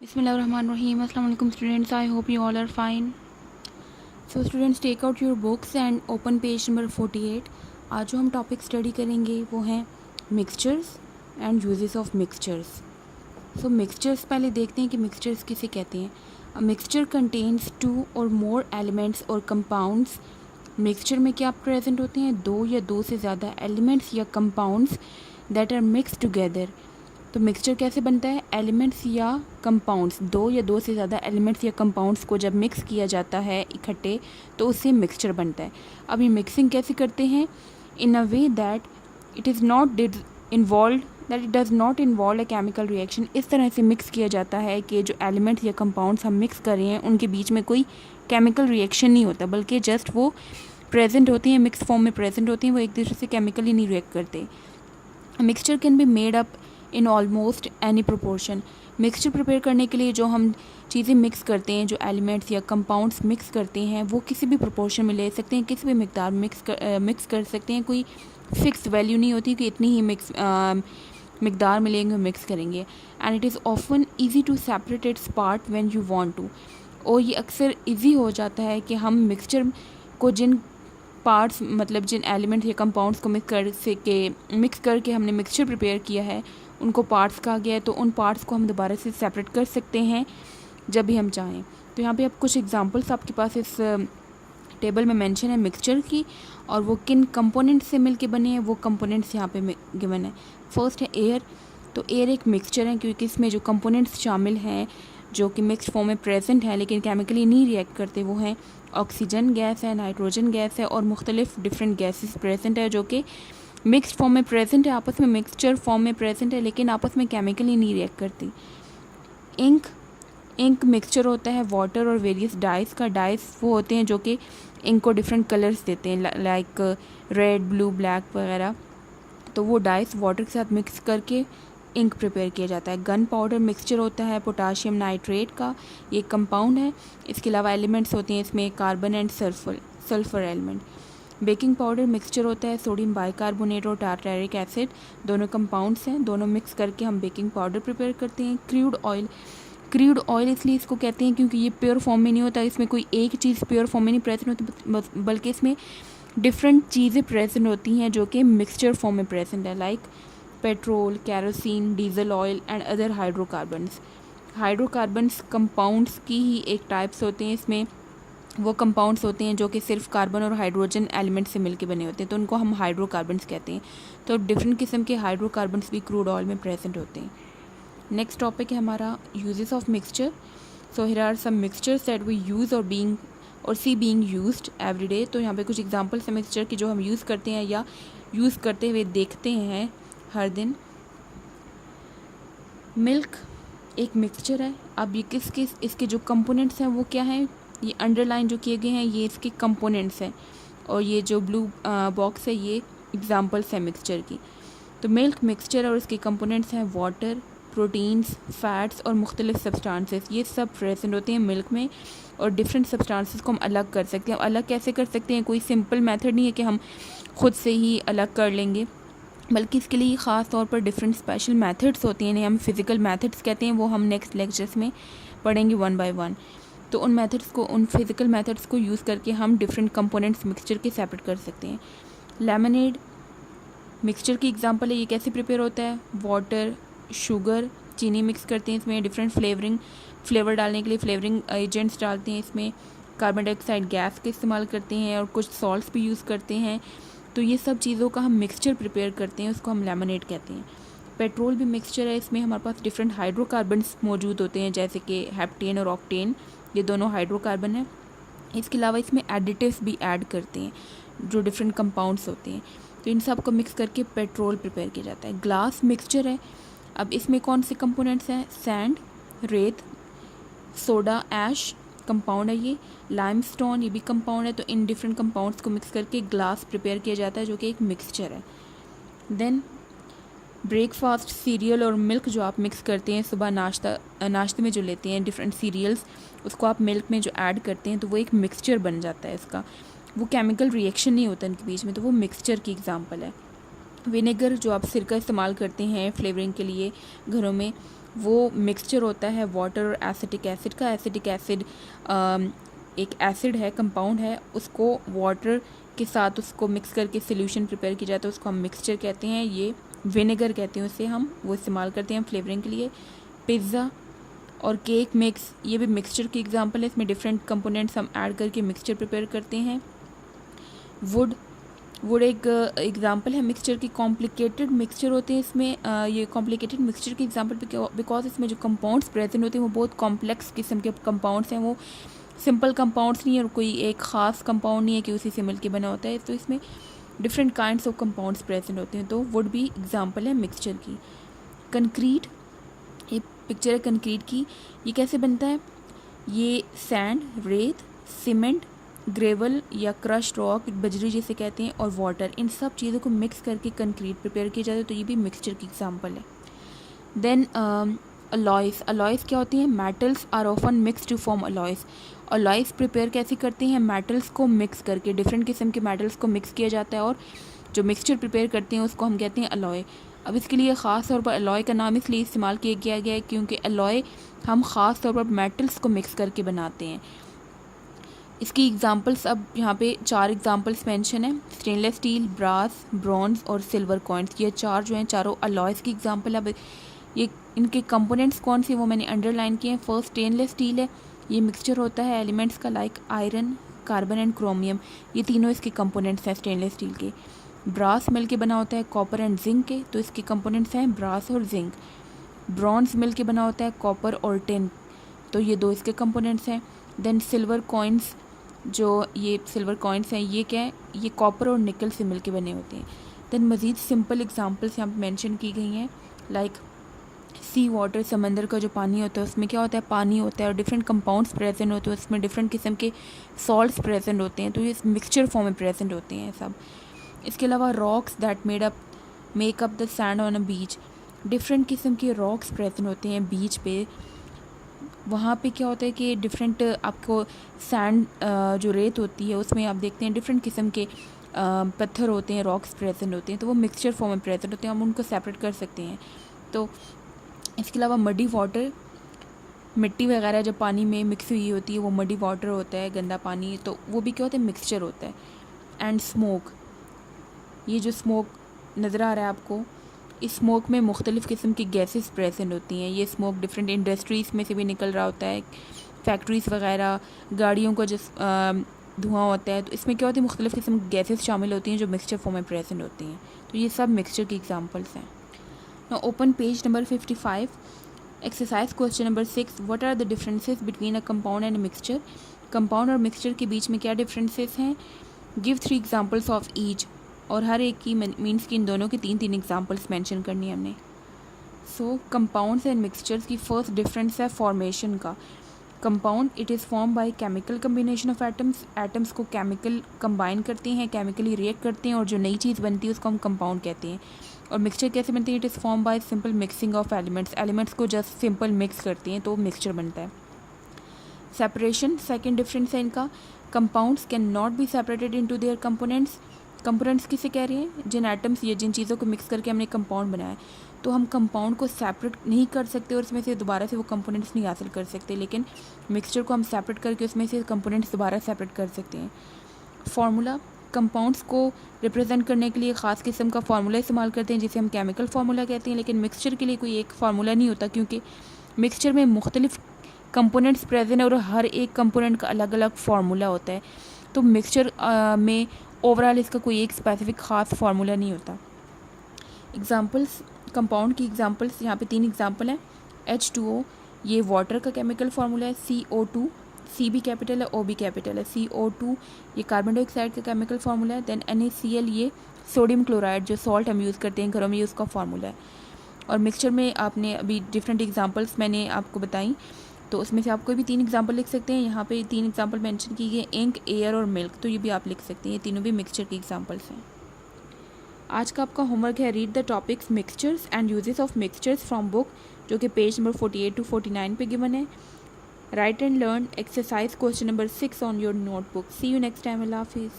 Bismillahirrahmanirrahim. Assalamu alaikum students. I hope you all are fine. So students, take out your books and open page number 48. आज जो हम topic study करेंगे वो हैं mixtures and uses of mixtures. So mixtures पहले देखते हैं कि मिक्सचर्स किसे कहते हैं. अ मिक्सचर कंटेन्स टू और मोर एलिमेंट्स और कंपाउंड्स. मिक्सचर में क्या प्रेजेंट होते हैं? दो या दो से ज़्यादा एलिमेंट्स या compounds that are mix together. तो मिक्सचर कैसे बनता है? एलिमेंट्स या कंपाउंड्स, दो या दो से ज़्यादा एलिमेंट्स या कंपाउंड्स को जब मिक्स किया जाता है इकट्ठे तो उससे मिक्सचर बनता है. अब ये मिक्सिंग कैसे करते हैं? In a way that it is not involve that it does not involve a chemical reaction. इस तरह से मिक्स किया जाता है कि जो एलिमेंट्स या कंपाउंड्स हम मिक्स कर रहे हैं उनके बीच में कोई केमिकल रिएक्शन नहीं होता, बल्कि जस्ट वो प्रेजेंट होती हैं, मिक्स फॉर्म में प्रेजेंट होती हैं, वो एक दूसरे से केमिकली नहीं रिएक्ट करते. Mixture can be made up in almost any proportion. Mixture prepare करने के लिए जो हम चीज़ें मिक्स करते हैं, जो एलिमेंट्स या कंपाउंड्स मिक्स करते हैं, वो किसी भी प्रोपोर्शन में ले सकते हैं, किसी भी मिकदार में मिक्स कर सकते हैं. कोई फिक्स वैल्यू नहीं होती कि इतनी ही मिकदार मिलेंगे मिक्स करेंगे. And it is often easy to separate its part when you want to. और ये अक्सर ईजी हो जाता है कि हम मिक्सचर को जिन पार्ट्स, मतलब जिन एलिमेंट्स या कंपाउंड्स को मिक्स करके हमने मिक्सचर प्रिपेयर किया है उनको पार्ट्स कहा गया है, तो उन पार्ट्स को हम दोबारा से सेपरेट कर सकते हैं जब भी हम चाहें. तो यहाँ पे अब कुछ एग्जांपल्स आपके पास इस टेबल में मेंशन है मिक्सचर की, और वो किन कंपोनेंट्स से मिलके बने हैं वो कंपोनेंट्स यहाँ पे गिवन है. फर्स्ट है एयर. तो एयर एक मिक्सचर है क्योंकि इसमें जो कंपोनेंट्स शामिल हैं जो कि मिक्स फॉर्म में प्रेजेंट हैं लेकिन केमिकली नहीं रिएक्ट करते, वो हैं ऑक्सीजन गैस है, नाइट्रोजन गैस है और मुख्तलिफ डिफरेंट गैसेस प्रेजेंट है जो कि मिक्स्ड फॉर्म में प्रेजेंट है, आपस में मिक्सचर फॉर्म में प्रेजेंट है लेकिन आपस में केमिकली नहीं रिएक्ट करती. इंक मिक्सचर होता है वाटर और वेरियस डाइस का. डाइस वो होते हैं जो कि इंक को डिफरेंट कलर्स देते हैं, लाइक रेड, ब्लू, ब्लैक वगैरह. तो वो डाइस वाटर के साथ मिक्स करके इंक प्रिपेयर किया जाता है. गन पाउडर मिक्सचर होता है पोटाशियम नाइट्रेट का, ये कंपाउंड है. इसके अलावा एलिमेंट्स होते हैं इसमें carbon and sulphur element. Baking powder mixture होता है सोडियम बाइकार्बोनेट और टार्टारिक एसिड, दोनों कंपाउंड्स हैं, दोनों मिक्स करके हम बेकिंग पाउडर प्रिपेयर करते हैं. क्रूड ऑयल इसलिए इसको कहते हैं क्योंकि ये प्योर फॉर्म में नहीं होता, इसमें कोई एक चीज़ प्योर फॉर्म में नहीं प्रेजेंट होती, बल्कि इसमें डिफरेंट चीज़ें प्रेजेंट होती हैं जो कि मिक्सचर फॉर्म में प्रेजेंट है, like petrol, kerosene, diesel oil and other hydrocarbons. Hydrocarbons compounds की ही एक टाइप्स होते हैं. इसमें वो कंपाउंड्स होते हैं जो कि सिर्फ कार्बन और हाइड्रोजन एलिमेंट से मिलके बने होते हैं, तो उनको हम हाइड्रोकार्बन्स कहते हैं. तो डिफरेंट किस्म के हाइड्रोकार्बन्स भी क्रूड ऑयल में प्रेजेंट होते हैं. नेक्स्ट टॉपिक है हमारा uses of mixture. So here are some mixtures that we use और see being used every day. तो यहाँ पे कुछ एग्जांपल्स हैं मिक्सचर की जो हम यूज़ करते हैं या यूज़ करते हुए देखते हैं हर दिन. मिल्क एक मिक्सचर है. अब ये इसके जो कंपोनेंट्स हैं वो क्या हैं? ये अंडरलाइन जो किए गए हैं ये इसके कंपोनेंट्स हैं, और ये जो ब्लू बॉक्स है ये एग्जांपल्स हैं मिक्सचर की. तो मिल्क मिक्सचर और इसके कंपोनेंट्स हैं वाटर, प्रोटीन्स, फैट्स और मुख्तलिफ सब्सटेंसेस. ये सब प्रेजेंट होते हैं मिल्क में, और डिफरेंट सब्सटेंसेस को हम अलग कर सकते हैं. अलग कैसे कर सकते हैं? कोई सिंपल मेथड नहीं है कि हम खुद से ही अलग कर लेंगे, बल्कि इसके लिए ख़ास तौर पर डिफरेंट स्पेशल मेथड्स होती हैं, हम फिज़िकल मेथड्स कहते हैं. वो हम नेक्स्ट लेक्चर्स में पढ़ेंगे वन बाय वन. तो उन फिज़िकल मेथड्स को यूज़ करके हम डिफरेंट कंपोनेंट्स मिक्सचर के सेपरेट कर सकते हैं. लेमनेड मिक्सचर की एग्जांपल है. ये कैसे प्रिपेयर होता है? वाटर, शुगर, चीनी मिक्स करते हैं, इसमें डिफरेंट फ्लेवर डालने के लिए फ्लेवरिंग एजेंट्स डालते हैं, इसमें कार्बन डाइऑक्साइड गैस का इस्तेमाल करते हैं और कुछ सॉल्ट्स भी यूज़ करते हैं. तो ये सब चीज़ों का हम मिक्सचर प्रिपेयर करते हैं, उसको हम लेमनेड कहते हैं. पेट्रोल भी मिक्सचर है. इसमें हमारे पास डिफरेंट हाइड्रोकार्बन्स मौजूद होते हैं जैसे कि हेप्टेन और ऑक्टेन, ये दोनों हाइड्रोकार्बन है. इसके अलावा इसमें एडिटिव्स भी ऐड करते हैं जो डिफरेंट कंपाउंड्स होते हैं. तो इन सब को मिक्स करके पेट्रोल प्रिपेयर किया जाता है. ग्लास मिक्सचर है. अब इसमें कौन से कंपोनेंट्स हैं? सैंड, रेत, सोडा ऐश कंपाउंड है ये, लाइमस्टोन ये भी कंपाउंड है. तो इन डिफरेंट कंपाउंड्स को मिक्स करके ग्लास प्रिपेयर किया जाता है जो कि एक मिक्सचर है. देन ब्रेकफास्ट, सीरियल और मिल्क जो आप मिक्स करते हैं सुबह नाश्ते में जो लेते हैं डिफरेंट सीरियल्स, उसको आप मिल्क में जो ऐड करते हैं तो वो एक मिक्सचर बन जाता है इसका. वो केमिकल रिएक्शन नहीं होता इनके बीच में, तो वो मिक्सचर की एग्जांपल है. विनेगर जो आप सिरका इस्तेमाल करते हैं फ्लेवरिंग के लिए घरों में, वो मिक्सचर होता है वाटर और एसिटिक एसिड का। एसिटिक एसिड एक एसिड है, कंपाउंड है, उसको वाटर के साथ उसको मिक्स करके सोल्यूशन प्रिपेयर किया जाता है, उसको हम मिक्सचर कहते हैं। ये विनेगर कहते हैं उसे हम, वो इस्तेमाल करते हैं फ्लेवरिंग के लिए। पिज़्ज़ा और केक मिक्स, ये भी मिक्सचर की एग्जांपल है, इसमें डिफरेंट कंपोनेंट्स हम ऐड करके मिक्सचर प्रिपेयर करते हैं। वुड एक एग्जांपल है मिक्सचर की। कॉम्प्लिकेटेड मिक्सचर होते हैं इसमें, ये कॉम्प्लिकेटेड मिक्सचर की एग्जांपल बिकॉज इसमें जो कंपाउंड्स प्रेजेंट होते हैं वो बहुत कॉम्प्लेक्स किस्म के कंपाउंड्स हैं, वो सिंपल कंपाउंड्स नहीं है और कोई एक ख़ास कंपाउंड नहीं है कि उसी से मिलके बना होता है, तो इसमें different kinds of compounds present होते हैं। तो वुड भी एग्जांपल है मिक्सचर की। कंक्रीट, ये पिक्चर है कंक्रीट की। ये कैसे बनता है? ये सैंड, रेत, सीमेंट, ग्रेवल या क्रश रॉक, बजरी जिसे कहते हैं, और वाटर, इन सब चीज़ों को मिक्स करके कंक्रीट प्रिपेयर किया जाता है, तो ये भी मिक्सचर की एग्जांपल है। Then alloys. अलॉयस क्या होती हैं? Metals are often mix to form alloys. Alloys prepare कैसे करते हैं? मेटल्स को मिक्स करके, डिफरेंट किस्म के मेटल्स को मिक्स किया जाता है और जो मिक्सचर प्रिपेयर करते हैं उसको हम कहते हैं अलॉय। अब इसके लिए ख़ास तौर पर अलॉय का नाम इसलिए इस्तेमाल किया गया है क्योंकि अलॉय हम ख़ास तौर पर मेटल्स को मिक्स करके बनाते हैं। इसकी एग्जांपल्स अब यहाँ पे 4 एग्जांपल्स मेंशन है। स्टेनलेस स्टील, ब्रास, ब्रॉन्ज और सिल्वर कॉइन्स, ये 4 जो हैं चारों अलॉयस की एग्जांपल। अब ये इनके कंपोनेंट्स कौन से वो मैंने अंडरलाइन किए हैं। फर्स्ट स्टेनलेस स्टील है, ये मिक्सचर होता है एलिमेंट्स का like iron, carbon and chromium, ये तीनों इसके कंपोनेंट्स हैं स्टेनलेस स्टील के। ब्रास मिल के बना होता है कॉपर एंड जिंक के, तो इसके कंपोनेंट्स हैं ब्रास और जिंक। ब्रॉन्ज मिल के बना होता है कॉपर और टिन, तो ये 2 इसके कंपोनेंट्स हैं। देन सिल्वर कॉइन्स, जो ये सिल्वर कॉइन्स हैं ये क्या है? ये कॉपर और निकल से मिल के बने होते हैं। देन मज़ीद सिंपल एग्जांपल्स यहाँ पे मेंशन की गई हैं लाइक सी वाटर, समंदर का जो पानी होता है उसमें क्या होता है? पानी होता है और डिफरेंट कंपाउंड्स प्रेजेंट होते हैं, उसमें डिफरेंट किस्म के सॉल्ट्स प्रेजेंट होते हैं, तो ये मिक्सचर फॉर्म में प्रेजेंट होते हैं सब। इसके अलावा rocks that make up the sand on a beach, different किस्म के रॉक्स प्रेजेंट होते हैं बीच पे। वहाँ पे क्या होता है कि डिफरेंट आपको सैंड जो रेत होती है उसमें आप देखते हैं डिफरेंट किस्म के पत्थर होते हैं, रॉक्स प्रेजेंट होते हैं, तो वो मिक्सचर फॉर्म में प्रेजेंट होते हैं, हम उनको सेपरेट कर सकते हैं। तो इसके अलावा मडी वाटर, मिट्टी वगैरह जब पानी में मिक्स हुई होती है वो मडी वाटर होता है, गंदा पानी, तो वो भी क्या होता है? मिक्सचर होता है। एंड स्मोक, ये जो स्मोक नज़र आ रहा है आपको, इस स्मोक में मुख्तलिफ़ किस्म की गैसेस प्रेजेंट होती हैं। ये स्मोक डिफरेंट इंडस्ट्रीज़ में से भी निकल रहा होता है, फैक्ट्रीज़ वगैरह, गाड़ियों का जो धुआं होता है, तो इसमें क्या होती है? मुख्तलिफ़ किस्म की गैसेस शामिल होती हैं जो मिक्सचर फॉर्म में प्रेजेंट होती हैं, तो ये सब मिक्सचर की एग्जांपल्स हैं। Now open page number 55, exercise question number 6, what are the differences between a compound and mixture. Compound और मिक्सचर के बीच में क्या डिफरेंसेस हैं? गिव 3 एग्जांपल्स ऑफ ईच, और हर एक की मीन्स की इन दोनों की 3 एग्जांपल्स मेंशन करनी है हमने। सो कंपाउंड्स एंड मिक्सचर्स की फर्स्ट डिफरेंस है फॉर्मेशन का। Compound it is form by chemical combination of atoms, atoms को केमिकल कंबाइन करते हैं, केमिकली रिएक्ट करते हैं और जो नई चीज़ बनती है उसको हम कंपाउंड कहते हैं। और मिक्सचर कैसे बनती है? It is form by simple mixing of elements, elements को जस्ट सिंपल मिक्स करते हैं तो मिक्सचर बनता है। सेपरेशन सेकेंड डिफरेंस है इनका। Compounds can not be separated into their components. Components किसे कह रहे हैं? जिन एटम्स या जिन चीज़ों को मिक्स करके हमने कंपाउंड बनाया है, तो हम कंपाउंड को सेपरेट नहीं कर सकते और इसमें से दोबारा से वो कंपोनेंट्स नहीं हासिल कर सकते, लेकिन मिक्सचर को हम सेपरेट करके उसमें से कंपोनेंट्स दोबारा सेपरेट कर सकते हैं। फार्मूला, कंपाउंड्स को रिप्रेजेंट करने के लिए ख़ास किस्म का फार्मूला इस्तेमाल करते हैं जिसे हम केमिकल फार्मूला कहते हैं, लेकिन मिक्सचर के लिए कोई एक फार्मूला नहीं होता क्योंकि मिक्सचर में मुख्तलिफ कंपोनेंट्स प्रेजेंट है और हर एक कंपोनेंट का अलग अलग फार्मूला होता है, तो मिक्सचर में ओवरऑल इसका कोई एक स्पेसिफिक ख़ास फार्मूला नहीं होता। एग्जांपल्स, कंपाउंड की एग्जांपल्स यहाँ पे 3 एग्जांपल हैं। H2O, ये वाटर का केमिकल फार्मूला है। CO2, C भी कैपिटल है, O भी कैपिटल है। CO2 ये कार्बन डाइऑक्साइड का केमिकल फार्मूला है। देन NaCl, ये सोडियम क्लोराइड जो सॉल्ट हम यूज़ करते हैं घरों में, ये उसका फार्मूला है। और मिक्सचर में आपने अभी डिफरेंट एग्जांपल्स मैंने आपको बताई, तो उसमें से आप कोई भी 3 एग्जांपल लिख सकते हैं। यहाँ पे 3 एग्जांपल मेंशन की गए, इंक, एयर और मिल्क, तो ये भी आप लिख सकते हैं, ये तीनों भी मिक्सचर की एग्जांपल्स हैं। आज का आपका होमवर्क है read the topics mixtures and uses of mixtures from book, जो कि पेज नंबर 48 to 49 पे गिवन है। Write and learn exercise question number 6 on your notebook. See you next time. Allah हाफिज़।